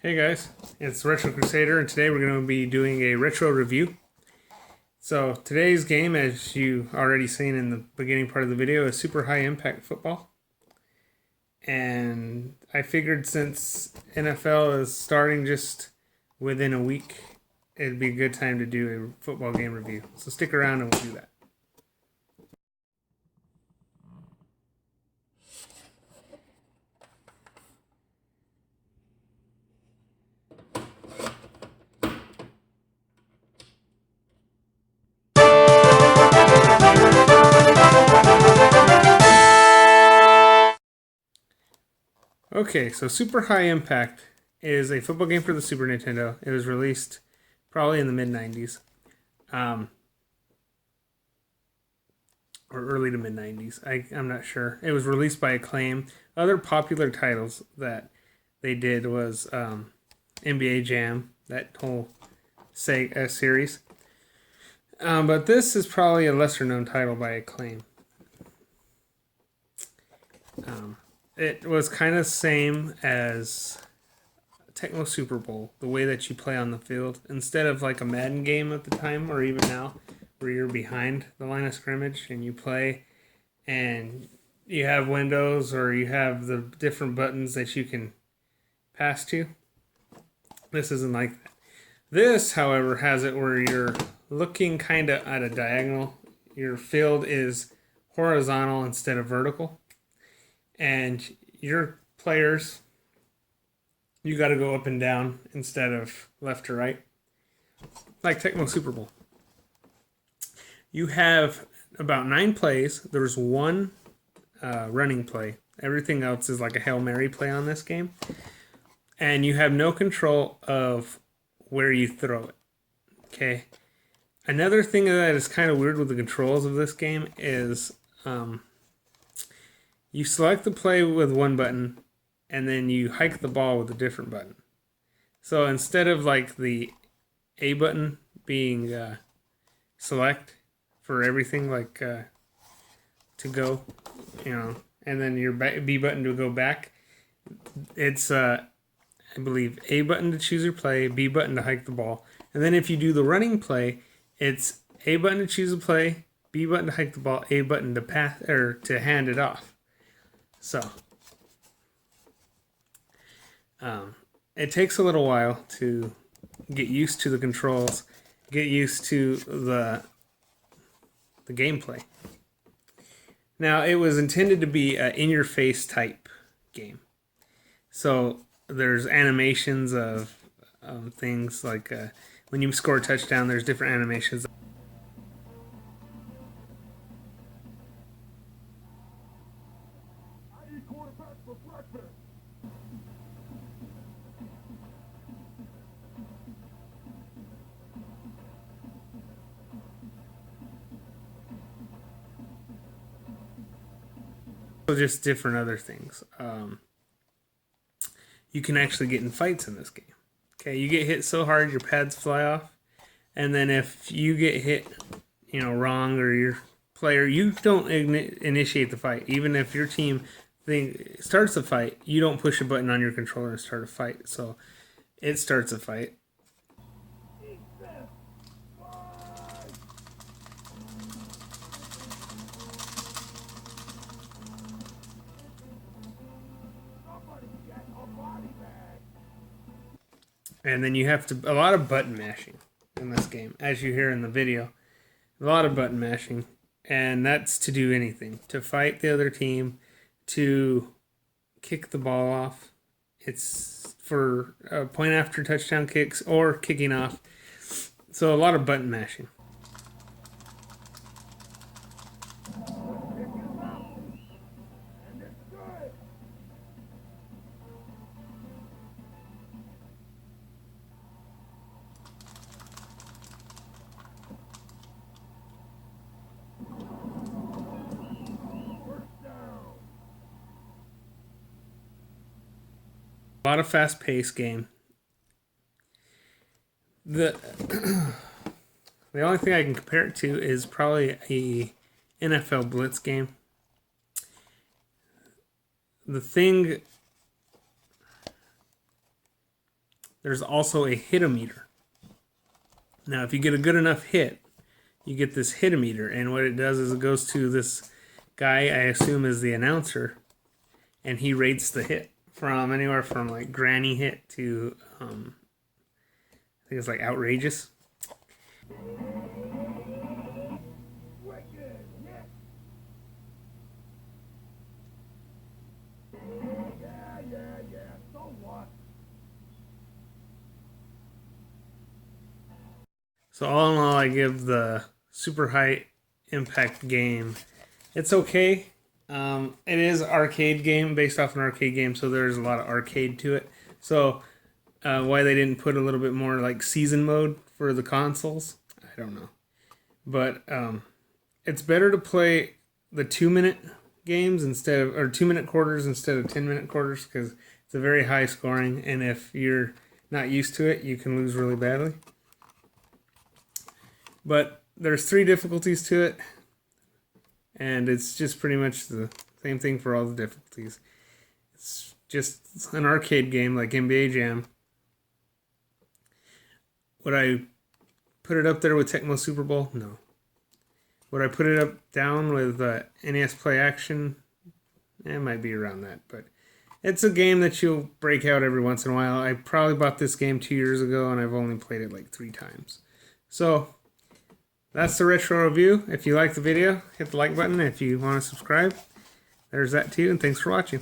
Hey guys, it's Retro Crusader, and today we're going to be doing a retro review. So today's game, as you already seen in the beginning part of the video, is Super High Impact Football. And I figured since NFL is starting just within a week, it'd be a good time to do a football game review. So stick around and we'll do that. Okay, so Super High Impact is a football game for the Super Nintendo. It was released probably in the mid-90s. Or early to mid 90s. I'm not sure. It was released by Acclaim. Other popular titles that they did was NBA Jam, that whole series. But this is probably a lesser known title by Acclaim. It was kind of same as Tecmo Super Bowl, the way that you play on the field. Instead of like a Madden game at the time, or even now, where you're behind the line of scrimmage and you play and you have windows or you have the different buttons that you can pass to. This isn't like that. This, however, has it where you're looking kind of at a diagonal. Your field is horizontal instead of vertical. And your players, you got to go up and down instead of left to right. Like Tecmo Super Bowl. You have about 9 plays. There's one running play. Everything else is like a Hail Mary play on this game. And you have no control of where you throw it. Okay. Another thing that is kind of weird with the controls of this game is you select the play with one button and then you hike the ball with a different button. So instead of like the A button being select for everything, like to go, and then your B button to go back, it's I believe A button to choose your play, B button to hike the ball, and then if you do the running play, it's A button to choose a play, B button to hike the ball, A button to pass or to hand it off. So it takes a little while to get used to the controls, get used to the gameplay. Now, it was intended to be an in-your-face type game. So there's animations of things like when you score a touchdown, there's different animations. Just different other things. You can actually get in fights in this game. Okay, you get hit so hard your pads fly off, and then if you get hit, wrong, or your player, you don't initiate the fight. Even if your team starts a fight, you don't push a button on your controller and start a fight. So it starts a fight. And then you have a lot of button mashing in this game, as you hear in the video. A lot of button mashing. And that's to do anything. To fight the other team, to kick the ball off. It's for point after touchdown kicks or kicking off. So a lot of button mashing. A lot of fast-paced game. The the only thing I can compare it to is probably a NFL Blitz game. The thing there's also a hit-o-meter. Now, if you get a good enough hit, you get this hit-o-meter, and what it does is it goes to this guy, I assume is the announcer, and he rates the hit from anywhere from like granny hit to I think it's like outrageous. So all in all, I give the super high impact game. It's okay. It is an arcade game based off an arcade game, so there's a lot of arcade to it. So why they didn't put a little bit more like season mode for the consoles, I don't know. But it's better to play the 2-minute games instead of, or 2-minute quarters instead of 10-minute quarters, because it's a very high scoring, and if you're not used to it, you can lose really badly. But there's 3 difficulties to it, and it's just pretty much the same thing for all the difficulties. It's just an arcade game like NBA Jam. Would I put it up there with Tecmo Super Bowl? No. Would I put it up down with NES Play Action? It might be around that, but it's a game that you'll break out every once in a while. I probably bought this game 2 years ago, and I've only played it like 3 times. So that's the retro review. If you like the video, hit the like button. If you want to subscribe, there's that too, and thanks for watching.